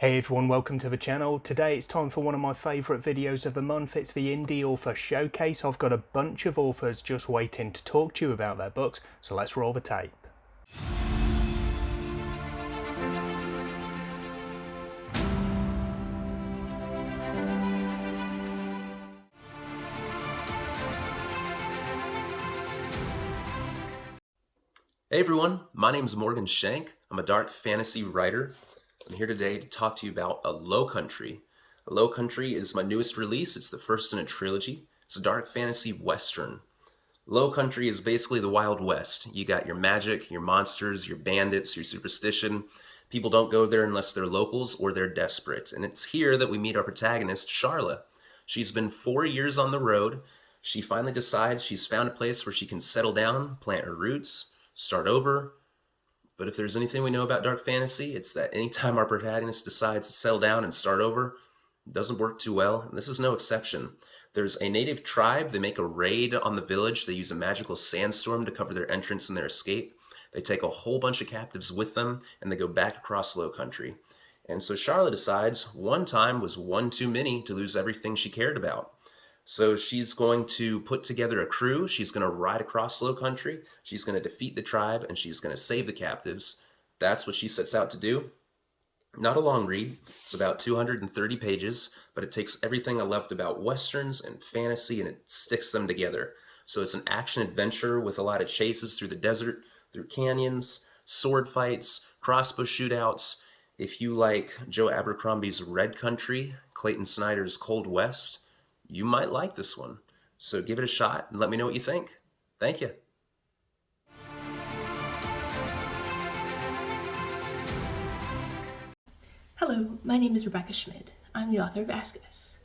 Hey everyone, welcome to the channel. Today it's time for one of my favourite videos of the month. It's the Indie Author Showcase. I've got a bunch of authors just waiting to talk to you about their books, so let's roll the tape. Hey everyone, my name is Morgan Shank. I'm a dark fantasy writer. I'm here today to talk to you about A Low Country. A Low Country is my newest release. It's the first in a trilogy. It's a dark fantasy western. Low Country is basically the Wild West. You got your magic, your monsters, your bandits, your superstition. People don't go there unless they're locals or they're desperate. And it's here that we meet our protagonist, Charla. She's been 4 years on the road. She finally decides she's found a place where she can settle down, plant her roots, start over. But if there's anything we know about dark fantasy, it's that anytime our protagonist decides to settle down and start over, it doesn't work too well, and this is no exception. There's a native tribe. They make a raid on the village. They use a magical sandstorm to cover their entrance and their escape. They take a whole bunch of captives with them, and they go back across Low Country. And so Charlotte decides one time was one too many to lose everything she cared about. So she's going to put together a crew. She's going to ride across Low Country. She's going to defeat the tribe, and she's going to save the captives. That's what she sets out to do. Not a long read. It's about 230 pages, but it takes everything I loved about westerns and fantasy, and it sticks them together. So it's an action-adventure with a lot of chases through the desert, through canyons, sword fights, crossbow shootouts. If you like Joe Abercrombie's Red Country, Clayton Snyder's Cold West, you might like this one. So give it a shot and let me know what you think. Thank you. Hello, my name is Rebecca Schmid. I'm the author of Ascavus.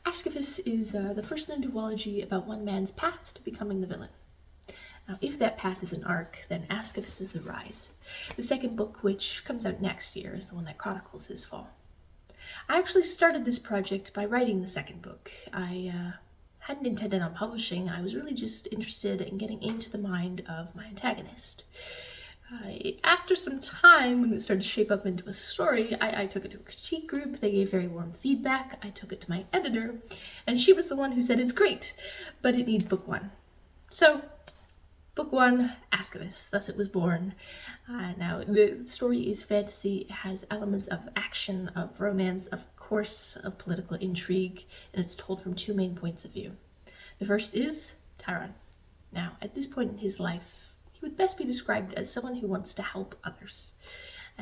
Ascavus is the first in a duology about one man's path to becoming the villain. Now, if that path is an arc, then Ascavus is the rise. The second book, which comes out next year, is the one that chronicles his fall. I actually started this project by writing the second book. I hadn't intended on publishing. I was really just interested in getting into the mind of my antagonist. After some time, when it started to shape up into a story, I took it to a critique group. They gave very warm feedback. I took it to my editor, and she was the one who said, "It's great, but it needs book one." So, book one, Ascavus, thus it was born. Now, the story is fantasy. It has elements of action, of romance, of course, of political intrigue, and it's told from two main points of view. The first is Tyron. Now, at this point in his life, he would best be described as someone who wants to help others.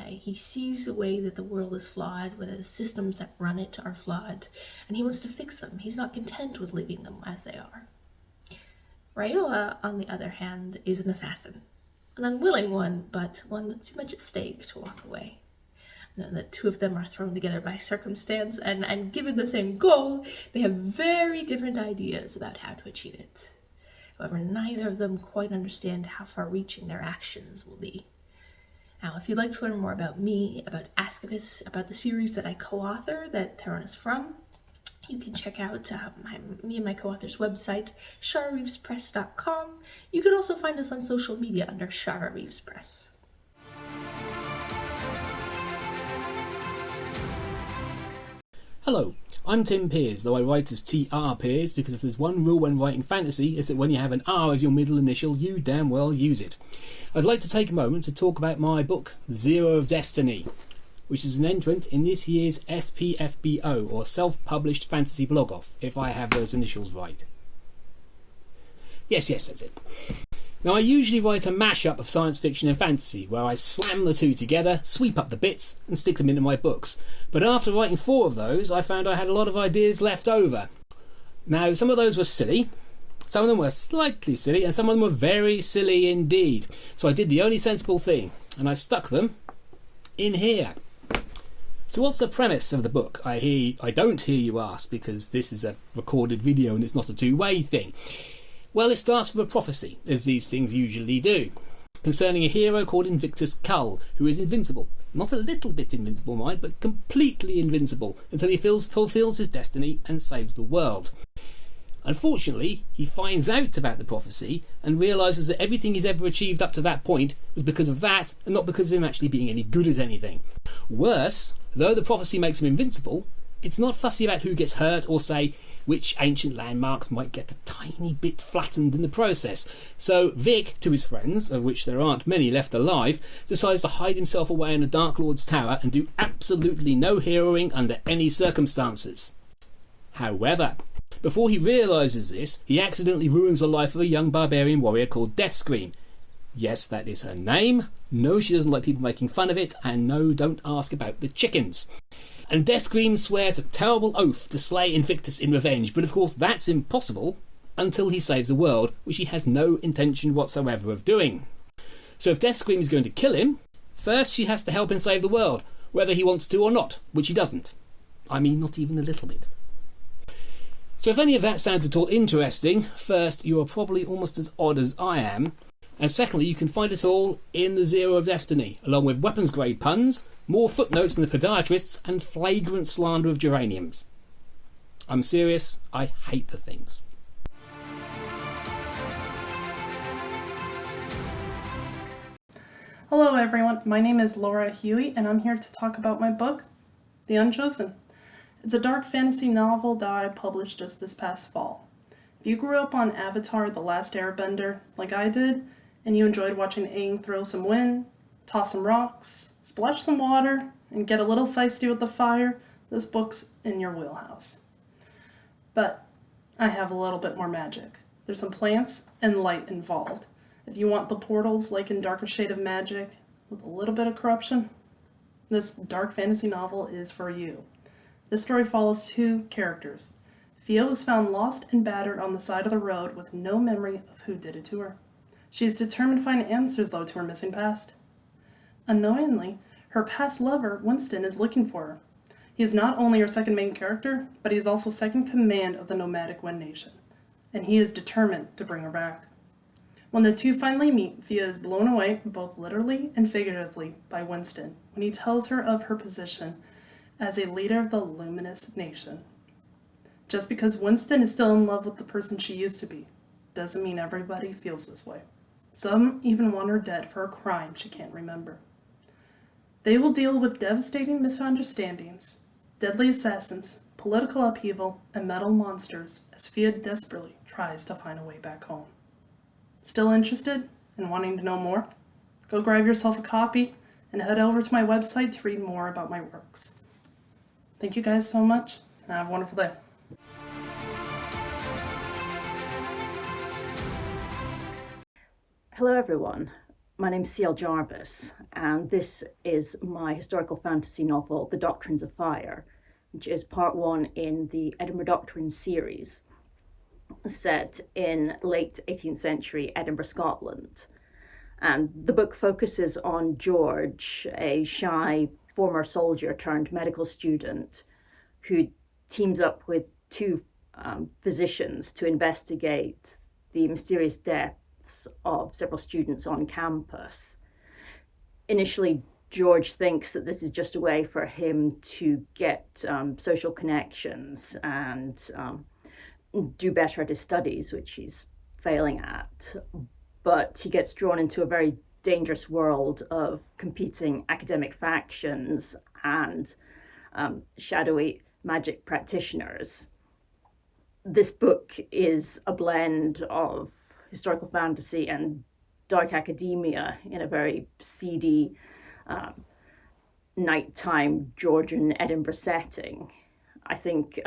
He sees the way that the world is flawed, whether the systems that run it are flawed, and he wants to fix them. He's not content with leaving them as they are. Raioa, on the other hand, is an assassin. An unwilling one, but one with too much at stake to walk away. The two of them are thrown together by circumstance, and given the same goal, they have very different ideas about how to achieve it. However, neither of them quite understand how far-reaching their actions will be. Now, if you'd like to learn more about me, about Ascavus, about the series that I co-author, that Tyron is from, you can check out me and my co-author's website, sharareevespress.com. You can also find us on social media under Shara Reeves Press. Hello, I'm Tim Pears, though I write as T.R. Pears because if there's one rule when writing fantasy, it's that when you have an R as your middle initial, you damn well use it. I'd like to take a moment to talk about my book, Zero of Destiny, which is an entrant in this year's SPFBO, or Self-Published Fantasy Blog-Off, if I have those initials right. Yes, that's it. Now, I usually write a mashup of science fiction and fantasy, where I slam the two together, sweep up the bits, and stick them into my books. But after writing 4 of those, I found I had a lot of ideas left over. Now, some of those were silly, some of them were slightly silly, and some of them were very silly indeed. So I did the only sensible thing, and I stuck them in here. So what's the premise of the book? I don't hear you ask, because this is a recorded video and it's not a two-way thing. Well, it starts with a prophecy, as these things usually do, concerning a hero called Invictus Cull, who is invincible. Not a little bit invincible, mind, but completely invincible, until he fulfills his destiny and saves the world. Unfortunately, he finds out about the prophecy and realises that everything he's ever achieved up to that point was because of that and not because of him actually being any good at anything. Worse, though the prophecy makes him invincible, it's not fussy about who gets hurt or, say, which ancient landmarks might get a tiny bit flattened in the process. So Vic, to his friends, of which there aren't many left alive, decides to hide himself away in a Dark Lord's tower and do absolutely no heroing under any circumstances. However, before he realises this, he accidentally ruins the life of a young barbarian warrior called Deathscream. Yes, that is her name. No, she doesn't like people making fun of it, and no, don't ask about the chickens. And Deathscream swears a terrible oath to slay Invictus in revenge, but of course that's impossible until he saves the world, which he has no intention whatsoever of doing. So if Deathscream is going to kill him, first she has to help him save the world, whether he wants to or not, which he doesn't. I mean, not even a little bit. So if any of that sounds at all interesting, first, you are probably almost as odd as I am, and secondly, you can find it all in The Zero of Destiny, along with weapons-grade puns, more footnotes than the podiatrists, and flagrant slander of geraniums. I'm serious, I hate the things. Hello everyone, my name is Laura Huie, and I'm here to talk about my book, The Unchosen. It's a dark fantasy novel that I published just this past fall. If you grew up on Avatar: The Last Airbender, like I did, and you enjoyed watching Aang throw some wind, toss some rocks, splash some water, and get a little feisty with the fire, this book's in your wheelhouse. But I have a little bit more magic. There's some plants and light involved. If you want the portals like in Darker Shade of Magic, with a little bit of corruption, this dark fantasy novel is for you. This story follows two characters. Fia was found lost and battered on the side of the road with no memory of who did it to her. She is determined to find answers, though, to her missing past. Unknowingly, her past lover, Winston, is looking for her. He is not only her second main character, but he is also second command of the nomadic Wind Nation, and he is determined to bring her back. When the two finally meet, Fia is blown away, both literally and figuratively, by Winston when he tells her of her position as a leader of the Luminous Nation. Just because Winston is still in love with the person she used to be, doesn't mean everybody feels this way. Some even want her dead for a crime she can't remember. They will deal with devastating misunderstandings, deadly assassins, political upheaval, and metal monsters as Fia desperately tries to find a way back home. Still interested and wanting to know more? Go grab yourself a copy and head over to my website to read more about my works. Thank you guys so much, and have a wonderful day. Hello everyone, my name's C.L. Jarvis, and this is my historical fantasy novel, The Doctrines of Fire, which is part one in the Edinburgh Doctrines series, set in late 18th century Edinburgh, Scotland. And the book focuses on George, a shy former soldier turned medical student who teams up with two physicians to investigate the mysterious deaths of several students on campus. Initially, George thinks that this is just a way for him to get social connections and do better at his studies, which he's failing at. But he gets drawn into a very dangerous world of competing academic factions and shadowy magic practitioners. This book is a blend of historical fantasy and dark academia in a very seedy nighttime Georgian Edinburgh setting. I think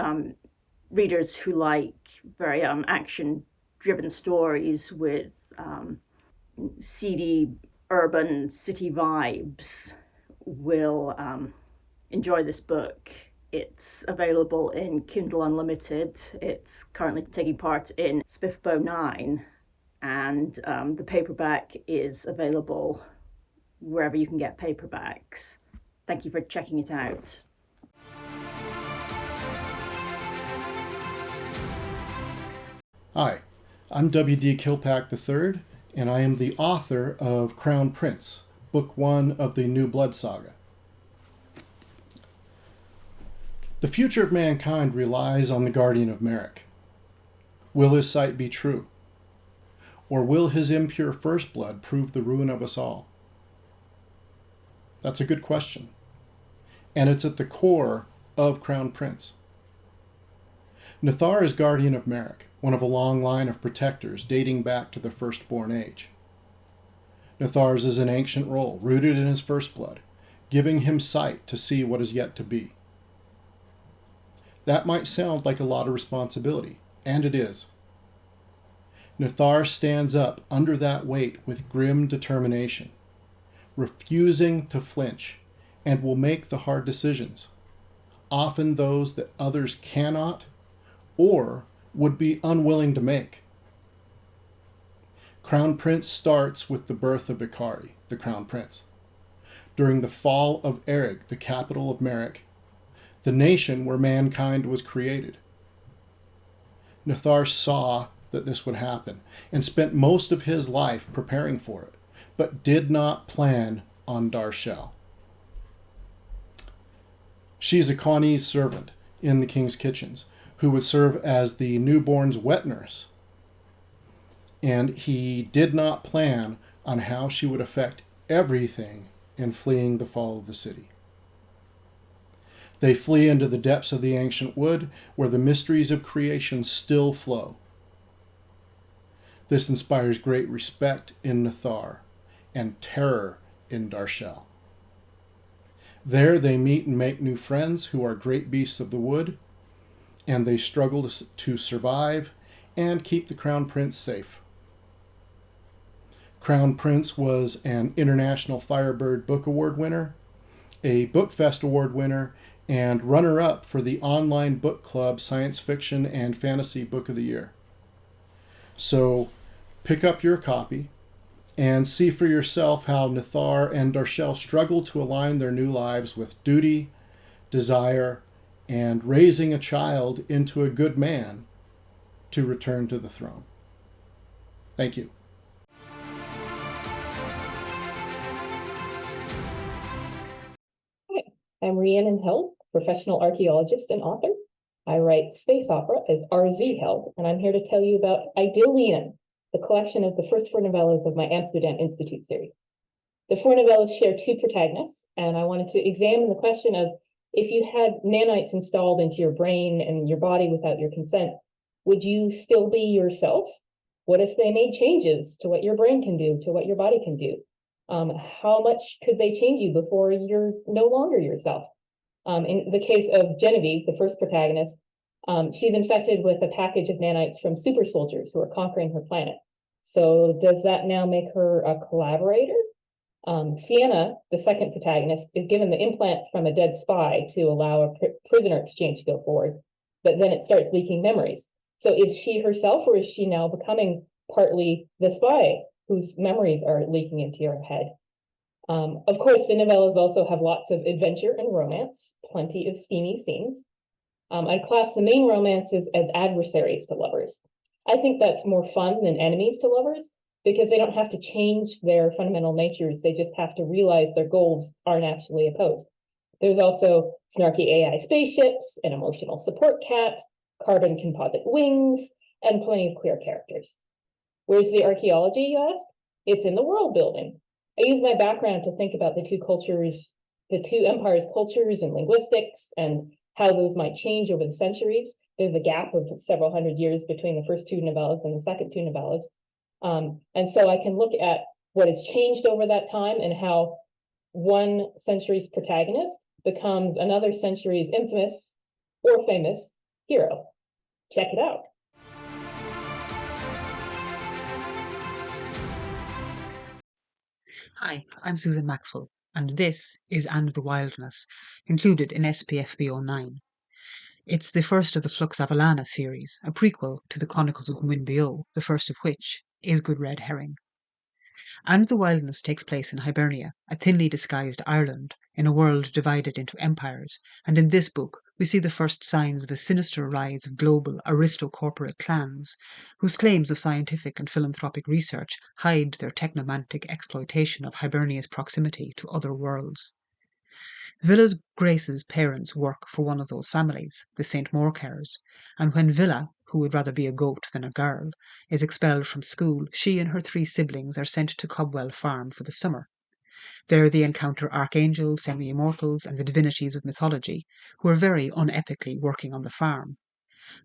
readers who like very action-driven stories with seedy urban city vibes will enjoy this book. It's available in Kindle Unlimited. It's currently taking part in SFF 9, and the paperback is available wherever you can get paperbacks. Thank you for checking it out. Hi, I'm W.D. Kilpack III, and I am the author of Crown Prince, Book 1 of the New Blood Saga. The future of mankind relies on the Guardian of Merrick. Will his sight be true? Or will his impure first blood prove the ruin of us all? That's a good question. And it's at the core of Crown Prince. Nathar is guardian of Merrick, one of a long line of protectors dating back to the firstborn age. Nathar's is an ancient role, rooted in his first blood, giving him sight to see what is yet to be. That might sound like a lot of responsibility, and it is. Nathar stands up under that weight with grim determination, refusing to flinch, and will make the hard decisions, often those that others cannot or would be unwilling to make. Crown Prince starts with the birth of Ikari, the Crown Prince. During the fall of Erig, the capital of Merrick, the nation where mankind was created. Nathar saw that this would happen and spent most of his life preparing for it, but did not plan on Darshell. She's a Connie's servant in the king's kitchens, who would serve as the newborn's wet nurse. And he did not plan on how she would affect everything in fleeing the fall of the city. They flee into the depths of the ancient wood, where the mysteries of creation still flow. This inspires great respect in Nathar and terror in Darshell. There they meet and make new friends who are great beasts of the wood, and they struggle to survive and keep the Crown Prince safe. Crown Prince was an International Firebird Book Award winner, a Bookfest Award winner, and runner-up for the Online Book Club Science Fiction and Fantasy Book of the Year. So pick up your copy and see for yourself how Nathar and Darshell struggle to align their new lives with duty, desire, and raising a child into a good man to return to the throne. Thank you. Hi, I'm Rhiannon Held, professional archaeologist and author. I write space opera as RZ Held, and I'm here to tell you about Idyllian, the collection of the first four novellas of my Amsterdam Institute series. The four novellas share two protagonists, and I wanted to examine the question of, if you had nanites installed into your brain and your body without your consent, would you still be yourself? What if they made changes to what your brain can do, to what your body can do? How much could they change you before you're no longer yourself? In the case of Genevieve, the first protagonist, she's infected with a package of nanites from super soldiers who are conquering her planet. So does that now make her a collaborator? Sienna, the second protagonist, is given the implant from a dead spy to allow a prisoner exchange to go forward, but then it starts leaking memories. So is she herself, or is she now becoming partly the spy whose memories are leaking into your head? Of course, the novellas also have lots of adventure and romance, plenty of steamy scenes. I'd class the main romances as adversaries to lovers. I think that's more fun than enemies to lovers, because they don't have to change their fundamental natures. They just have to realize their goals aren't actually opposed. There's also snarky AI spaceships, an emotional support cat, carbon composite wings, and plenty of queer characters. Where's the archaeology, you ask? It's in the world building. I use my background to think about the two empires' cultures and linguistics, and how those might change over the centuries. There's a gap of several hundred years between the first two novellas and the second two novellas. And so I can look at what has changed over that time and how one century's protagonist becomes another century's infamous or famous hero. Check it out. Hi, I'm Susan Maxwell, and this is And the Wildness, included in SPF B09. It's the first of the Flux Avalana series, a prequel to the Chronicles of Winbio, the first of which is Good Red Herring. And the Wildness takes place in Hibernia, a thinly disguised Ireland, in a world divided into empires, and in this book we see the first signs of a sinister rise of global aristo-corporate clans, whose claims of scientific and philanthropic research hide their technomantic exploitation of Hibernia's proximity to other worlds. Villa's Grace's parents work for one of those families, the St. Morcares, and when Villa, who would rather be a goat than a girl, is expelled from school, she and her 3 siblings are sent to Cobwell Farm for the summer. There they encounter archangels, semi-immortals, and the divinities of mythology, who are very unepically working on the farm.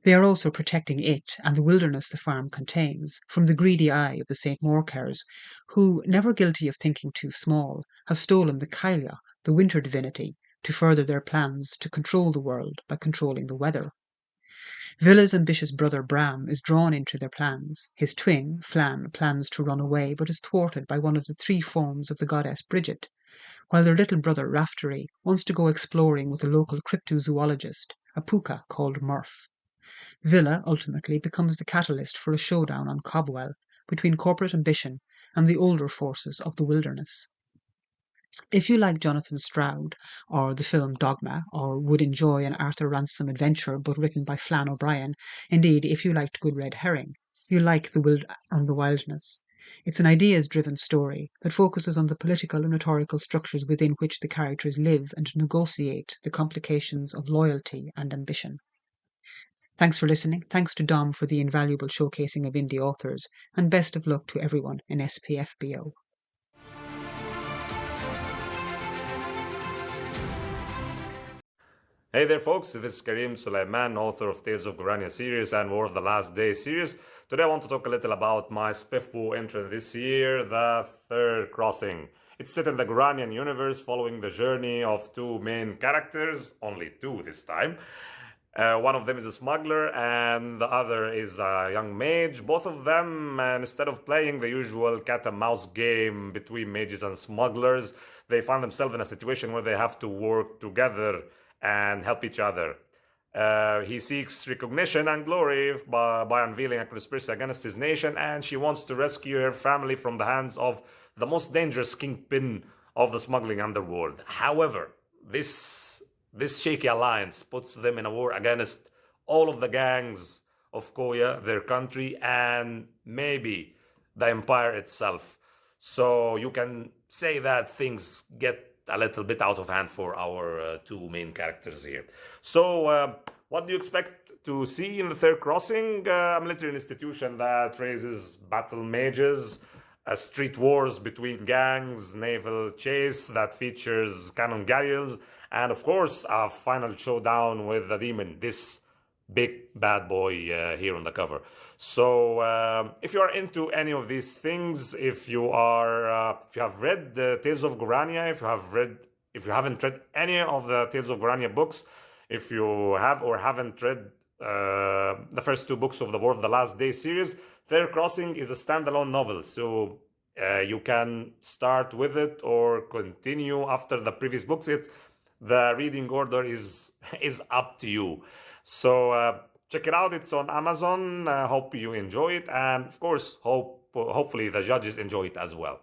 They are also protecting it and the wilderness the farm contains from the greedy eye of the St. Morcares, who, never guilty of thinking too small, have stolen the Cailleach, the winter divinity, to further their plans to control the world by controlling the weather. Villa's ambitious brother Bram is drawn into their plans. His twin, Flan, plans to run away but is thwarted by one of the 3 forms of the goddess Bridget, while their little brother Raftery wants to go exploring with a local cryptozoologist, a puka called Murph. Villa ultimately becomes the catalyst for a showdown on Cobwell between corporate ambition and the older forces of the wilderness. If you like Jonathan Stroud, or the film Dogma, or would enjoy an Arthur Ransom adventure but written by Flann O'Brien, indeed, if you liked Good Red Herring, you like The Wild and the Wilderness. It's an ideas-driven story that focuses on the political and rhetorical structures within which the characters live and negotiate the complications of loyalty and ambition. Thanks for listening, thanks to Dom for the invaluable showcasing of indie authors, and best of luck to everyone in SPFBO. Hey there folks, this is Karim Soliman, author of Tales of Grania series and War of the Last Day series. Today I want to talk a little about my SPFBO entry this year, The Third Crossing. It's set in the Granian universe following the journey of 2 main characters, only 2 this time. One of them is a smuggler and the other is a young mage. Both of them, instead of playing the usual cat and mouse game between mages and smugglers, they find themselves in a situation where they have to work together and help each other. He seeks recognition and glory by unveiling a conspiracy against his nation, and she wants to rescue her family from the hands of the most dangerous kingpin of the smuggling underworld. However, this shaky alliance puts them in a war against all of the gangs of Huie, their country, and maybe the empire itself. So you can say that things get a little bit out of hand for our 2 main characters here. So what do you expect to see in The Third Crossing? A military institution that raises battle mages, street wars between gangs, naval chase that features cannon galleons, and of course a final showdown with the demon, this big bad boy here on the cover. So if you are into any of these things, if you have read the Tales of Grania, if you haven't read any of the Tales of Grania books, if you have or haven't read the first 2 books of the War of the Last Day series, Third Crossing is a standalone novel, so you can start with it or continue after the previous books. The reading order is up to you. So check it out. It's on Amazon. Hope you enjoy it, and of course, hopefully the judges enjoy it as well.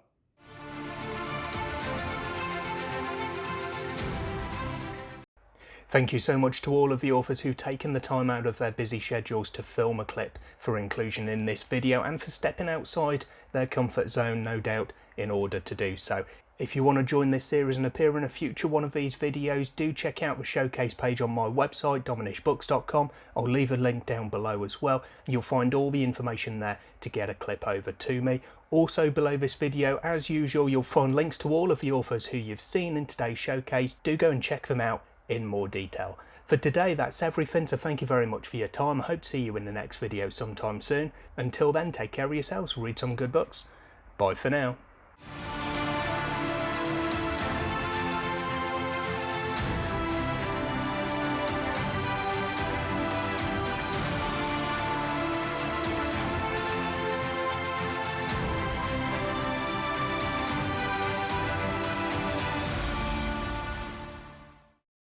Thank you so much to all of the authors who've taken the time out of their busy schedules to film a clip for inclusion in this video, and for stepping outside their comfort zone, no doubt, in order to do so. If you want to join this series and appear in a future one of these videos, do check out the showcase page on my website, dominishbooks.com. I'll leave a link down below as well, and you'll find all the information there to get a clip over to me. Also below this video, as usual, you'll find links to all of the authors who you've seen in today's showcase. Do go and check them out in more detail. For today, that's everything, so thank you very much for your time. I hope to see you in the next video sometime soon. Until then, take care of yourselves, read some good books. Bye for now.